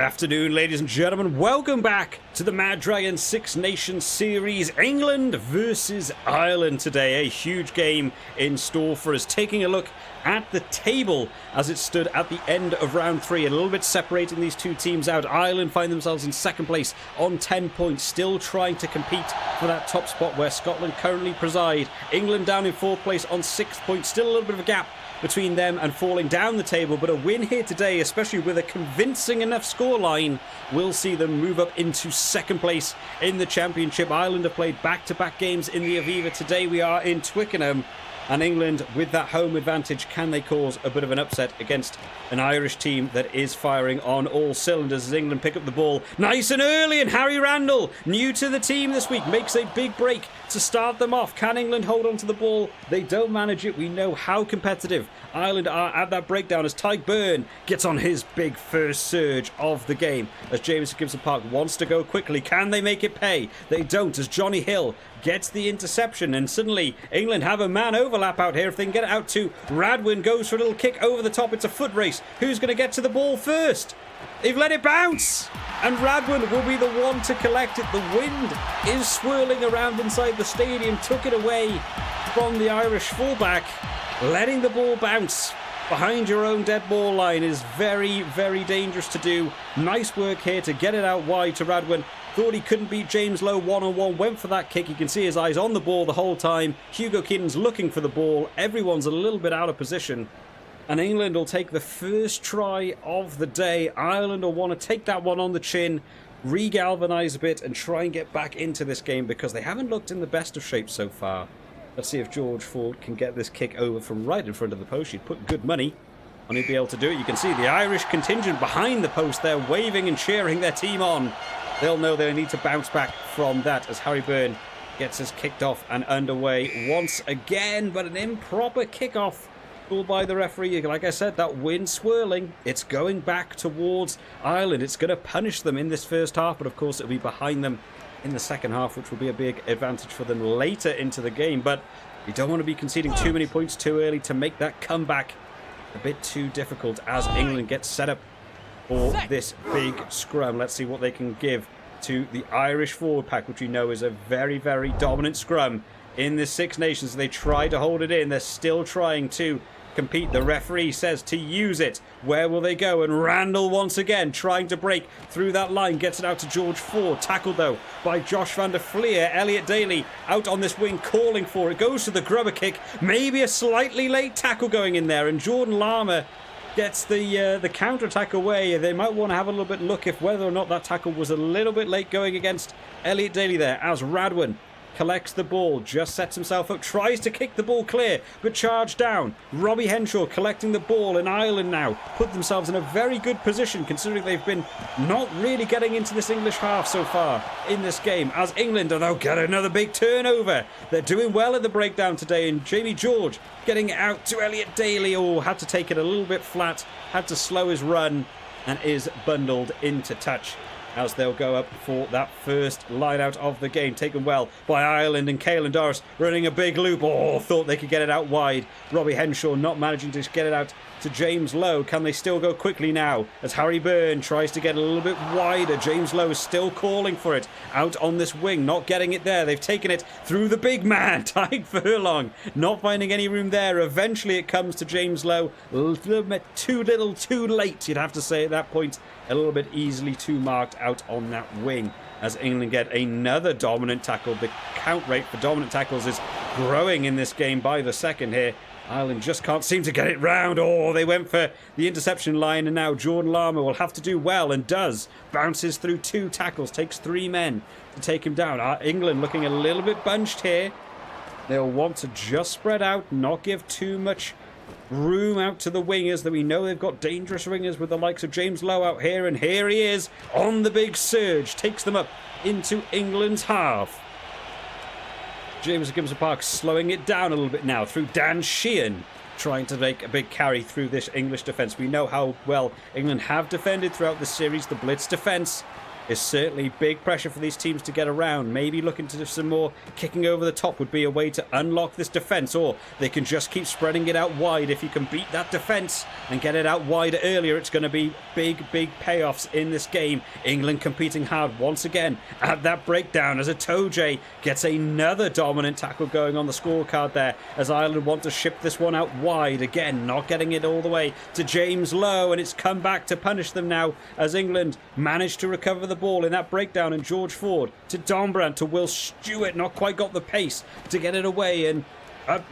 afternoon, ladies and gentlemen. Welcome back to the Mad Dragon Six Nations Series. England versus Ireland today. A huge game in store for us. Taking a look at the table as it stood at the end of round 3. A little bit separating these two teams out. Ireland find themselves in second place on 10 points. Still trying to compete for that top spot where Scotland currently preside. England down in 4th place on 6 points. Still a little bit of a gap between them and falling down the table, but a win here today, especially with a convincing enough scoreline, will see them move up into second place in the championship. Ireland have played back-to-back games in the Aviva. Today we are in Twickenham, and England, with that home advantage, can they cause a bit of an upset against an Irish team that is firing on all cylinders as England pick up the ball nice and early, and Harry Randall, new to the team this week, makes a big break to start them off. Can England hold on to the ball? They don't manage it. We know how competitive Ireland are at that breakdown as Tyke Byrne gets on his big first surge of the game as James Gibson Park wants to go quickly. Can they make it pay? They don't as Johnny Hill gets the interception, and suddenly England have a man overlap out here. If they can get it out to Radwin, goes for a little kick over the top. It's a foot race. Who's going to get to the ball first? They've let it bounce, and Radwin will be the one to collect it. The wind is swirling around inside the stadium, took it away from the Irish fullback. Letting the ball bounce behind your own dead ball line is very, very dangerous to do. Nice work here to get it out wide to Radwin. Thought he couldn't beat James Lowe one-on-one, went for that kick. You can see his eyes on the ball the whole time. Hugo Keenan's looking for the ball. Everyone's a little bit out of position. And England will take the first try of the day. Ireland will want to take that one on the chin, re-galvanise a bit and try and get back into this game because they haven't looked in the best of shape so far. Let's see if George Ford can get this kick over from right in front of the post. He'd put good money on he'd be able to do it. You can see the Irish contingent behind the post there waving and cheering their team on. They'll know they need to bounce back from that as Harry Byrne gets us kicked off and underway once again, but an improper kickoff called by the referee. Like I said, that wind swirling, it's going back towards Ireland. It's going to punish them in this first half, but of course it'll be behind them in the second half, which will be a big advantage for them later into the game. But you don't want to be conceding too many points too early to make that comeback a bit too difficult as England gets set up for this big scrum. Let's see what they can give to the Irish forward pack, which we know is a very, very dominant scrum in this Six Nations. They try to hold it in. They're still trying to compete. The referee says to use it. Where will they go? And Randall once again trying to break through that line, gets it out to George Ford, tackled though by Josh van der Fleer. Elliot Daly out on this wing calling for it, goes to the grubber kick, maybe a slightly late tackle going in there, and Jordan Larmour gets the counter attack away. They might want to have a little bit look if whether or not that tackle was a little bit late going against Elliot Daly there as Radwin collects the ball, just sets himself up, tries to kick the ball clear, but charged down. Robbie Henshaw collecting the ball, and Ireland now put themselves in a very good position considering they've been not really getting into this English half so far in this game, as England are now get another big turnover. They're doing well at the breakdown today, and Jamie George getting it out to Elliot Daly. Oh, had to take it a little bit flat, had to slow his run, and is bundled into touch as they'll go up for that first line out of the game. Taken well by Ireland, and Caelan Doris running a big loop. Oh, thought they could get it out wide. Robbie Henshaw not managing to get it out to James Lowe. Can they still go quickly now as Harry Byrne tries to get a little bit wider? James Lowe is still calling for it out on this wing, not getting it there. They've taken it through the big man, Tyke Furlong, not finding any room there. Eventually it comes to James Lowe. A little bit too little, too late, you'd have to say at that point. A little bit easily too marked out on that wing as England get another dominant tackle. The count rate for dominant tackles is growing in this game by the second here. Ireland just can't seem to get it round. Oh, they went for the interception line, and now Jordan Larmour will have to do well, and does. Bounces through 2 tackles, takes 3 men to take him down. England looking a little bit bunched here. They'll want to just spread out, not give too much room out to the wingers, that we know they've got dangerous wingers with the likes of James Lowe out here, and here he is on the big surge, takes them up into England's half. James Gibson Park slowing it down a little bit now through Dan Sheehan, trying to make a big carry through this English defence. We know how well England have defended throughout the series, the blitz defence. is certainly big pressure for these teams to get around. Maybe looking to do some more kicking over the top would be a way to unlock this defence, or they can just keep spreading it out wide. If you can beat that defence and get it out wide earlier, it's going to be big payoffs in this game. England competing hard once again at that breakdown as Itoje gets another dominant tackle going on the scorecard there, as Ireland want to ship this one out wide. Again, not getting it all the way to James Lowe, and it's come back to punish them now as England managed to recover the ball in that breakdown, and George Ford to Dombrandt to Will Stewart, not quite got the pace to get it away, and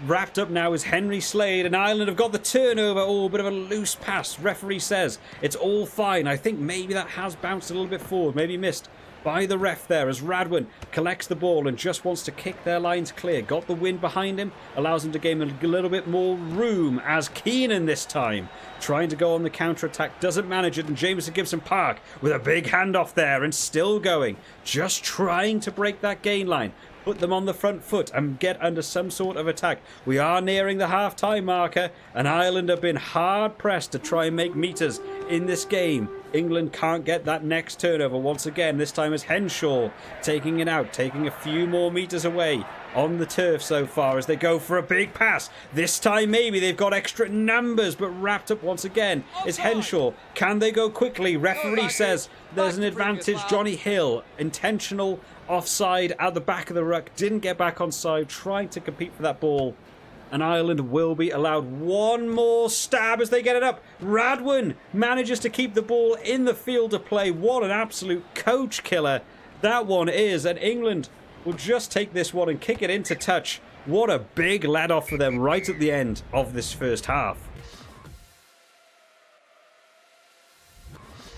wrapped up now is Henry Slade, and Ireland have got the turnover. Oh, bit of a loose pass. Referee says it's all fine. I think maybe that has bounced a little bit forward, maybe missed by the ref there, as Radwan collects the ball and just wants to kick their lines clear. Got the wind behind him, allows him to gain a little bit more room, as Keenan this time trying to go on the counter-attack, doesn't manage it, and Jameson Gibson Park with a big handoff there and still going, just trying to break that gain line, put them on the front foot and get under some sort of attack. We are nearing the half-time marker, and Ireland have been hard-pressed to try and make meters in this game. England can't get that next turnover once again. This time is Henshaw taking it out, taking a few more meters away on the turf so far as they go for a big pass. This time maybe they've got extra numbers, but wrapped up once again is Henshaw. Can they go quickly? Referee says there's an advantage. Johnny Hill, intentional offside at the back of the ruck, didn't get back on side, trying to compete for that ball. And Ireland will be allowed one more stab as they get it up. Radwan manages to keep the ball in the field of play. What an absolute coach killer that one is. And England will just take this one and kick it into touch. What a big let off for them right at the end of this first half.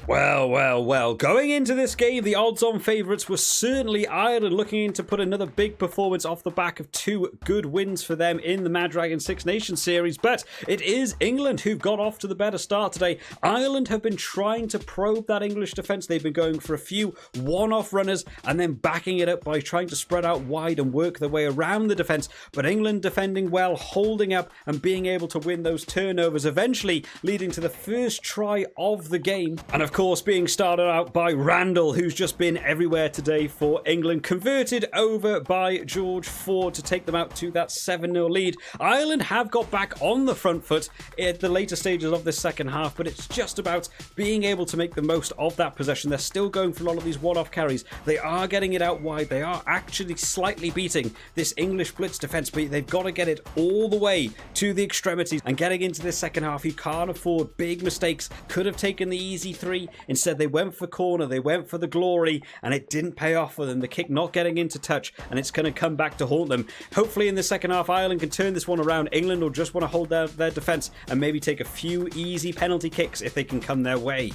Well. Going into this game, the odds-on favourites were certainly Ireland, looking to put another big performance off the back of two good wins for them in the Mad Dragon Six Nations series. But it is England who've got off to the better start today. Ireland have been trying to probe that English defence. They've been going for a few one-off runners and then backing it up by trying to spread out wide and work their way around the defence. But England defending well, holding up and being able to win those turnovers, eventually leading to the first try of the game. And of course, being started out by Randall, who's just been everywhere today for England, converted over by George Ford to take them out to that 7-0 lead. Ireland have got back on the front foot at the later stages of this second half, but it's just about being able to make the most of that possession. They're still going for a lot of these one-off carries. They are getting it out wide. They are actually slightly beating this English blitz defence, but they've got to get it all the way to the extremities. And getting into this second half, you can't afford big mistakes. Could have taken the easy three. Instead, they went for corner, they went for the glory, and it didn't pay off for them. The kick not getting into touch, and it's going to come back to haunt them. Hopefully in the second half, Ireland can turn this one around. England will just want to hold their defence and maybe take a few easy penalty kicks if they can come their way.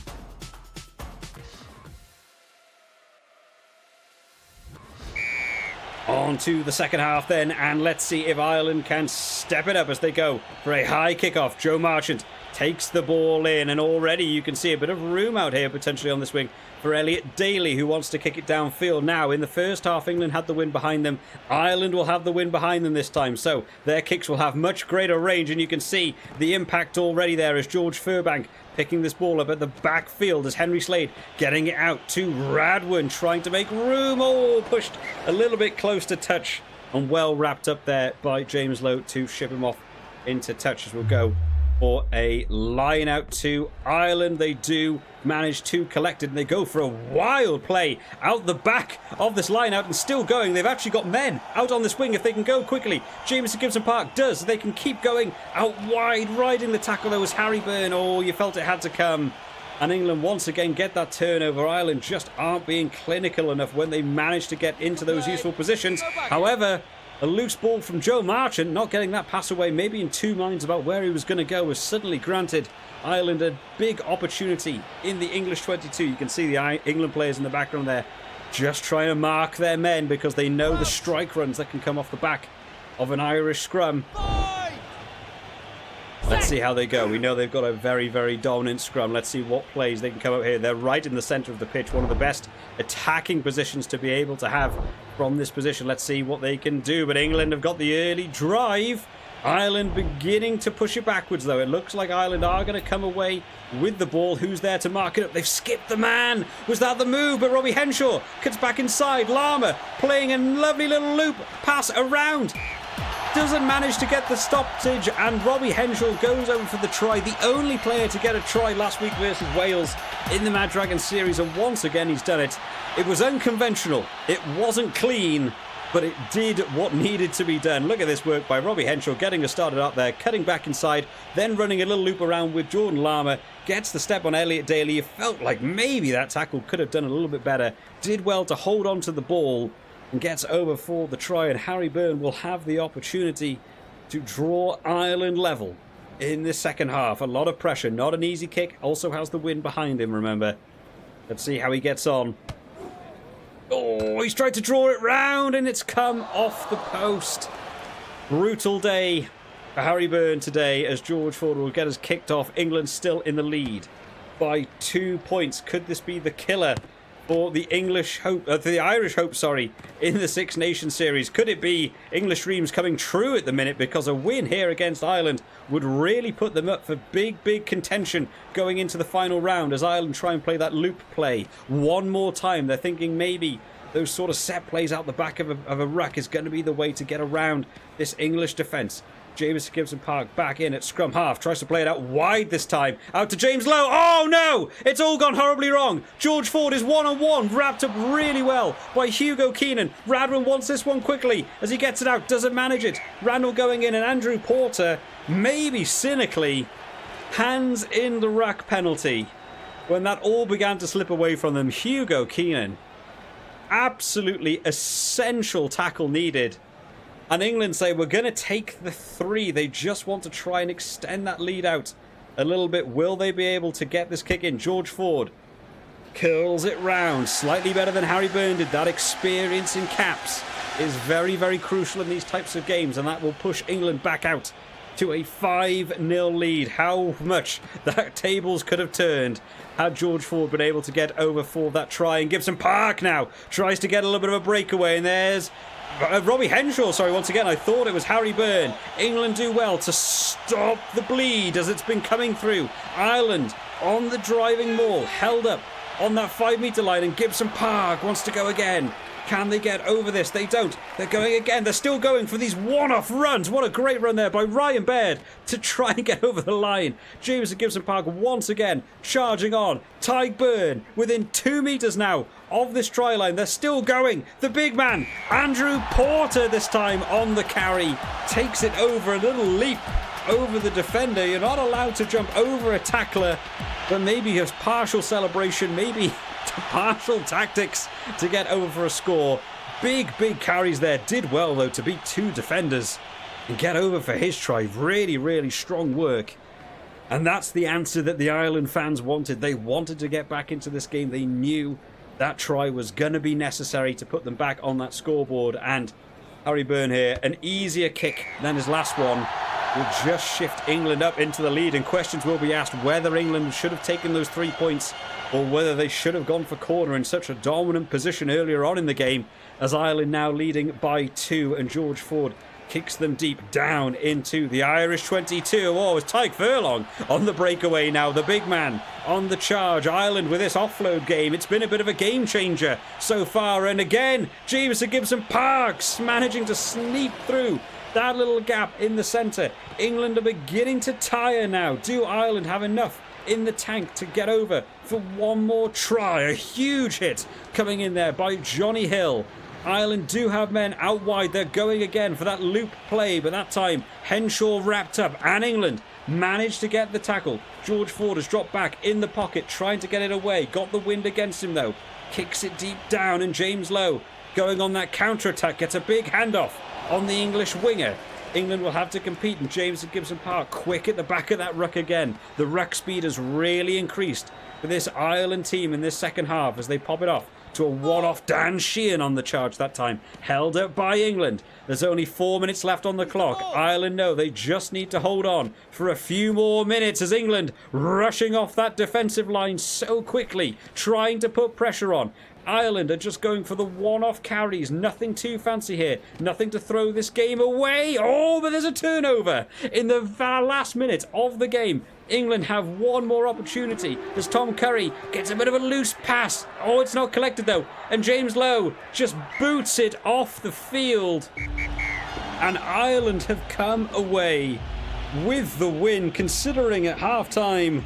On to the second half then, and let's see if Ireland can step it up as they go for a high kickoff. Joe Marchant takes the ball in, and already you can see a bit of room out here potentially on this wing for Elliot Daly, who wants to kick it downfield. Now, in the first half, England had the wind behind them. Ireland will have the wind behind them this time, so their kicks will have much greater range, and you can see the impact already there as George Furbank picking this ball up at the backfield as Henry Slade getting it out to Radwan, trying to make room. Oh, pushed a little bit close to touch and well wrapped up there by James Lowe to ship him off into touch as we'll go for a line out to Ireland. They do manage to collect it, and they go for a wild play out the back of this line out and still going. They've actually got men out on this wing if they can go quickly. Jameson Gibson Park does. They can keep going out wide, riding the tackle. There was Harry Byrne. Oh, you felt it had to come. And England once again get that turnover. Ireland just aren't being clinical enough when they manage to get into those useful positions. However, a loose ball from Joe Marchant, not getting that pass away, maybe in two minds about where he was going to go, was suddenly granted Ireland a big opportunity in the English 22. You can see the England players in the background there just trying to mark their men because they know the strike runs that can come off the back of an Irish scrum. Let's see how they go. We know they've got a very, very dominant scrum. Let's see what plays they can come out here. They're right in the centre of the pitch. One of the best attacking positions to be able to have from this position. Let's see what they can do. But England have got the early drive. Ireland beginning to push it backwards, though. It looks like Ireland are going to come away with the ball. Who's there to mark it up? They've skipped the man. Was that the move? But Robbie Henshaw cuts back inside. Lama playing a lovely little loop pass around. Doesn't manage to get the stoppage, and Robbie Henshaw goes over for the try. The only player to get a try last week versus Wales in the Mad Dragon series, and once again he's done it. It was unconventional. It wasn't clean, but it did what needed to be done. Look at this work by Robbie Henshaw, getting us started up there, cutting back inside, then running a little loop around with Jordan Lama. Gets the step on Elliot Daly. It felt like maybe that tackle could have done a little bit better. Did well to hold on to the ball and gets over for the try. And Harry Byrne will have the opportunity to draw Ireland level in the second half. A lot of pressure, not an easy kick. Also has the wind behind him, remember. Let's see how he gets on. Oh, he's tried to draw it round and it's come off the post. Brutal day for Harry Byrne today as George Ford will get us kicked off. England still in the lead by 2 points. Could this be the killer for the Irish hope, in the Six Nations series? Could it be English dreams coming true at the minute? Because a win here against Ireland would really put them up for big contention going into the final round as Ireland try and play that loop play one more time. They're thinking maybe those sort of set plays out the back of a ruck is going to be the way to get around this English defence. James Gibson Park back in at scrum half. Tries to play it out wide this time. Out to James Lowe. Oh no! It's all gone horribly wrong. George Ford is one-on-one. Wrapped up really well by Hugo Keenan. Radwan wants this one quickly as he gets it out. Doesn't manage it. Randall going in and Andrew Porter, maybe cynically, hands in the ruck penalty. When that all began to slip away from them, Hugo Keenan. Absolutely essential tackle needed. And England say, we're going to take the 3. They just want to try and extend that lead out a little bit. Will they be able to get this kick in? George Ford curls it round. Slightly better than Harry Byrne did. That experience in caps is very crucial in these types of games. And that will push England back out to a 5-0 lead. How much that tables could have turned had George Ford been able to get over for that try. And Gibson Park now tries to get a little bit of a breakaway. And there's Robbie Henshaw, once again, I thought it was Harry Byrne. England do well to stop the bleed as it's been coming through. Ireland on the driving maul, held up on that 5-metre line, and Gibson Park wants to go again. Can they get over this? They don't. They're going again. They're still going for these one-off runs. What a great run there by Ryan Baird to try and get over the line. James Gibson Park once again charging on. Tyg Byrne within 2 metres now of this try line. They're still going. The big man, Andrew Porter, this time on the carry, takes it over. A little leap over the defender. You're not allowed to jump over a tackler, but maybe a partial celebration, maybe partial tactics to get over for a score. Big carries there. Did well, though, to beat 2 defenders and get over for his try. Really strong work. And that's the answer that the Ireland fans wanted. They wanted to get back into this game. They knew that try was going to be necessary to put them back on that scoreboard. And Harry Byrne here, an easier kick than his last one, will just shift England up into the lead. And questions will be asked whether England should have taken those 3 points or whether they should have gone for corner in such a dominant position earlier on in the game, as Ireland now leading by 2, and George Ford kicks them deep down into the Irish 22. Oh, it's Tyke Furlong on the breakaway now, the big man on the charge. Ireland with this offload game, it's been a bit of a game changer so far, and again James Gibson Parks managing to sneak through that little gap in the centre. England are beginning to tire now. Do Ireland have enough in the tank to get over for one more try? A huge hit coming in there by Johnny Hill. Ireland do have men out wide. They're going again for that loop play, but that time Henshaw wrapped up and England managed to get the tackle. George Ford has dropped back in the pocket trying to get it away. Got the wind against him though. Kicks it deep down, and James Lowe going on that counter-attack gets a big handoff on the English winger. England will have to compete, and James Gibson Park quick at the back of that ruck again. The ruck speed has really increased for this Ireland team in this second half as they pop it off to a one-off. Dan Sheehan on the charge that time. Held up by England. There's only 4 minutes left on the clock. Ireland know they just need to hold on for a few more minutes as England rushing off that defensive line so quickly, trying to put pressure on. Ireland are just going for the one-off carries. Nothing too fancy here. Nothing to throw this game away. Oh, but there's a turnover in the last minute of the game. England have one more opportunity as Tom Curry gets a bit of a loose pass. Oh, it's not collected though. And James Lowe just boots it off the field. And Ireland have come away with the win, considering at half-time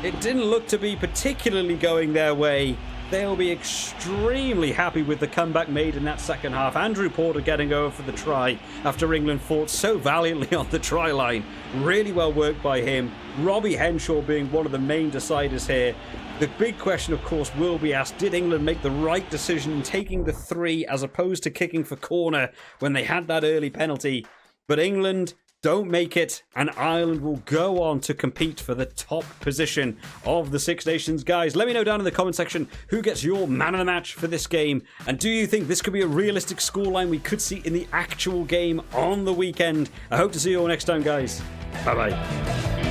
it didn't look to be particularly going their way. They'll be extremely happy with the comeback made in that second half. Andrew Porter getting over for the try after England fought so valiantly on the try line. Really well worked by him. Robbie Henshaw being one of the main deciders here. The big question, of course, will be asked, did England make the right decision in taking the 3 as opposed to kicking for corner when they had that early penalty? But England don't make it, and Ireland will go on to compete for the top position of the Six Nations. Guys, let me know down in the comment section who gets your man of the match for this game, and do you think this could be a realistic scoreline we could see in the actual game on the weekend? I hope to see you all next time, guys. Bye-bye.